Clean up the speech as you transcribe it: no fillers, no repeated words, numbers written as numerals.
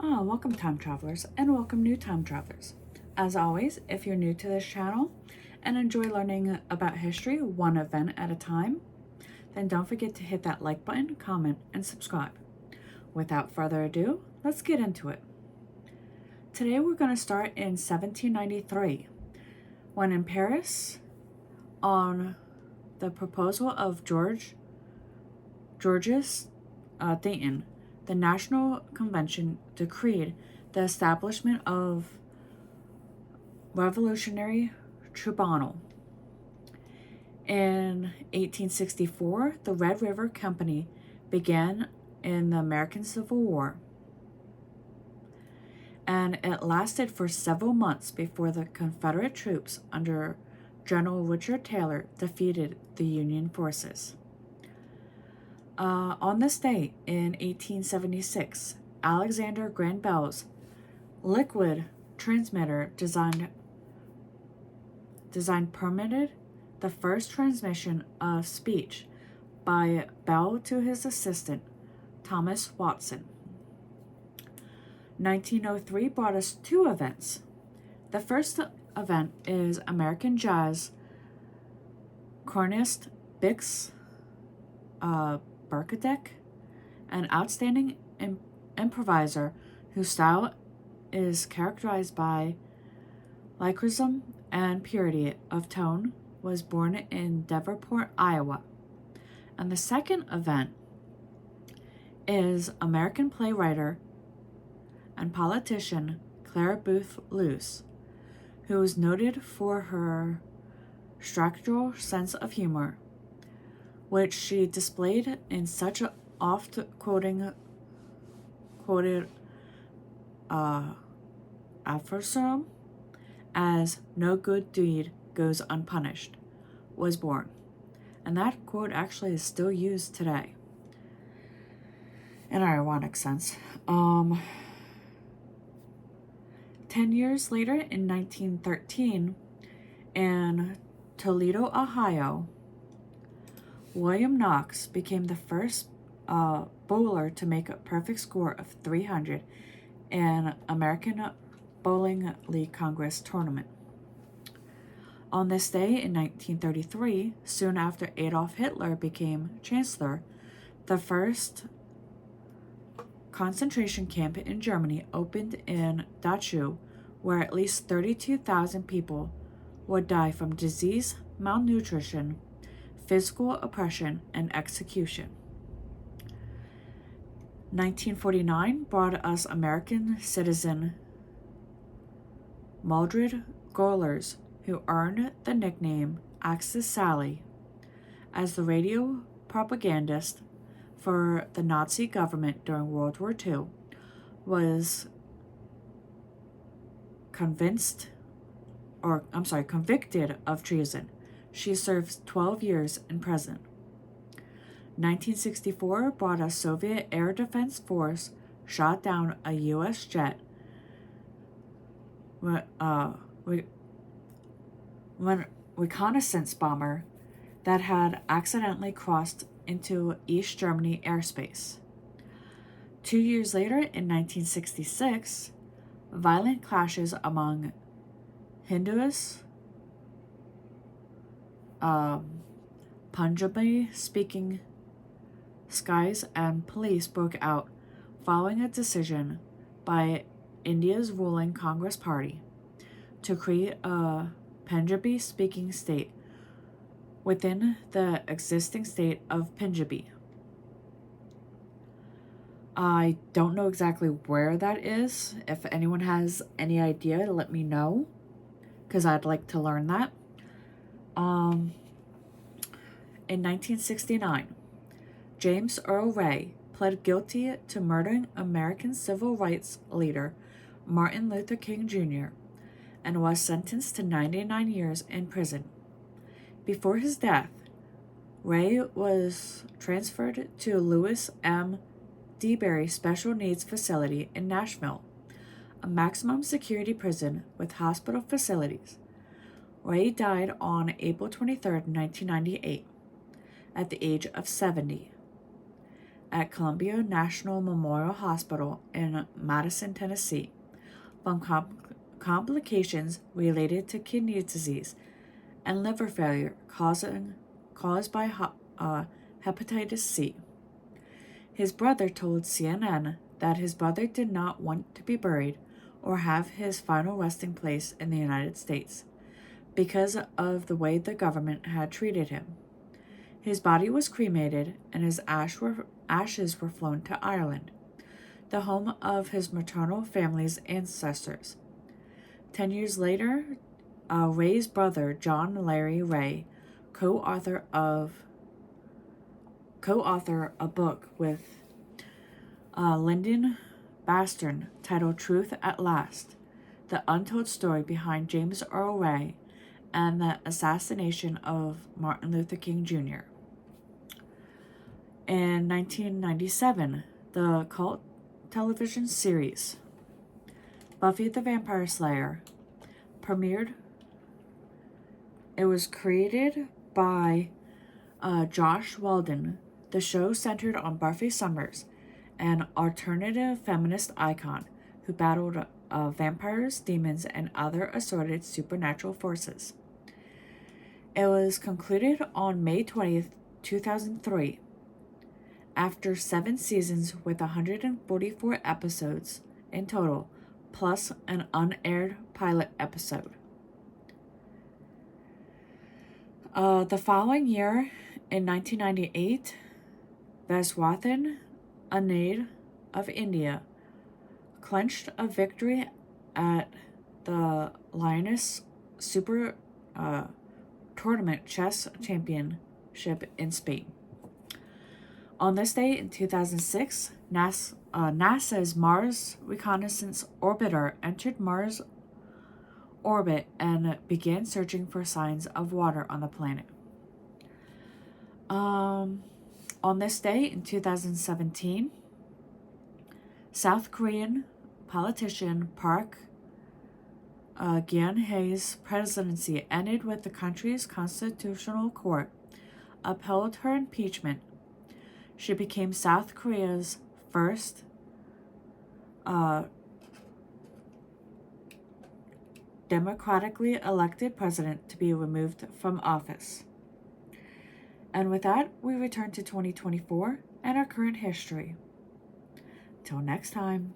Welcome time travelers, and welcome new time travelers. As always, if you're new to this channel and enjoy learning about history one event at a time, then don't forget to hit that like button, comment, and subscribe. Without further ado, let's get into it. Today we're going to start in 1793, when in Paris, on the proposal of Georges Danton, the National Convention decreed the establishment of Revolutionary Tribunal. In 1864, the Red River Company began in the American Civil War, and it lasted for several months before the Confederate troops under General Richard Taylor defeated the Union forces. On this day in 1876, Alexander Graham Bell's liquid transmitter design permitted the first transmission of speech by Bell to his assistant, Thomas Watson. 1903 brought us two events. The first event is American jazz cornist Bix Beiderbecke, an outstanding improviser whose style is characterized by lyricism and purity of tone, was born in Davenport, Iowa. And the second event is American playwright and politician Clara Boothe Luce, who is noted for her structural sense of humor, which she displayed in such an oft-quoted aphorism as "no good deed goes unpunished," was born. And that quote actually is still used today, in an ironic sense. 10 years later, in 1913, in Toledo, Ohio, William Knox became the first bowler to make a perfect score of 300 in American Bowling League Congress tournament. On this day in 1933, soon after Adolf Hitler became chancellor, the first concentration camp in Germany opened in Dachau, where at least 32,000 people would die from disease, malnutrition, physical oppression, and execution. 1949 brought us American citizen Mildred Goehlers, who earned the nickname Axis Sally as the radio propagandist for the Nazi government during World War II, was convicted of treason. She served 12 years in prison. 1964 brought a Soviet Air Defense Force shot down a U.S. jet reconnaissance bomber that had accidentally crossed into East Germany airspace. 2 years later, in 1966, violent clashes among Hindus, Punjabi-speaking skies, and police broke out following a decision by India's ruling Congress Party to create a Punjabi-speaking state within the existing state of Punjabi. I don't know exactly where that is. If anyone has any idea, let me know, because I'd like to learn that. In 1969, James Earl Ray pled guilty to murdering American civil rights leader Martin Luther King Jr. and was sentenced to 99 years in prison. Before his death, Ray was transferred to Lewis M. DeBerry Special Needs Facility in Nashville, a maximum security prison with hospital facilities. Ray died on April 23, 1998, at the age of 70. at Columbia National Memorial Hospital in Madison, Tennessee, from complications related to kidney disease and liver failure caused by hepatitis C. His brother told CNN that his brother did not want to be buried or have his final resting place in the United States because of the way the government had treated him. His body was cremated and his ashes were flown to Ireland, the home of his maternal family's ancestors. 10 years later, Ray's brother, John Larry Ray, co-author a book with Lyndon Bastern titled Truth at Last, the untold story behind James Earl Ray and the assassination of Martin Luther King Jr. In 1997, the cult television series Buffy the Vampire Slayer premiered. It was created by Josh Whedon. The show centered on Buffy Summers, an alternative feminist icon who battled vampires, demons, and other assorted supernatural forces. It was concluded on May 20th, 2003, after 7 seasons with 144 episodes in total, plus an unaired pilot episode. The following year, in 1998, Viswanathan Anand of India clinched a victory at the Lioness Super Tournament Chess Championship in Spain. On this day in 2006, NASA's Mars Reconnaissance Orbiter entered Mars orbit and began searching for signs of water on the planet. On this day in 2017, South Korean politician Park Geun-hye's presidency ended with the country's constitutional court upheld her impeachment. She became South Korea's first democratically elected president to be removed from office. And with that, we return to 2024 and our current history. Till next time.